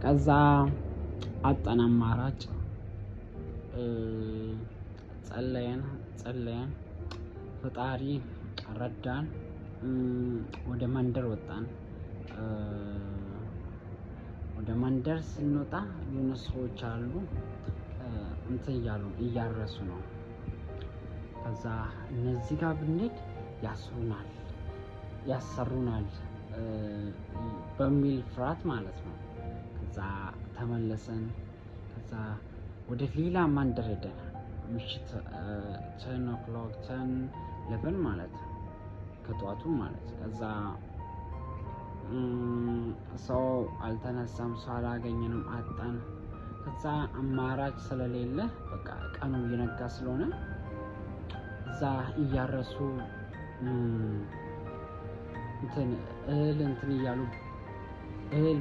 ከዛ አጣን አማራጭ ጸለየን ፈጣሪ ረዳን። ወደ መንደር ወጣን። ወደ መንደር ስንወጣ የሆኑ ሰዎች አሉ እንትን እያረሱ ነው። ከዛ እነዚህ ጋር ብንሄድ ያሰሩናል በሚል ፍርሃት ማለት ነው። ከዛ ተመለሰን። ከዛ ወደ ሌላ መንደር ሄደን ምሽት 10 ማለት ከጠዋቱ ማለት ከዛ ሰው አልተነሳም፣ ሰው አላገኘንም፣ አጣን። ከዛ አማራጭ ስለሌለ በቃ ቀኑ እየነጋ ስለሆነ እዛ እያረሱ እህል እያሉ እህል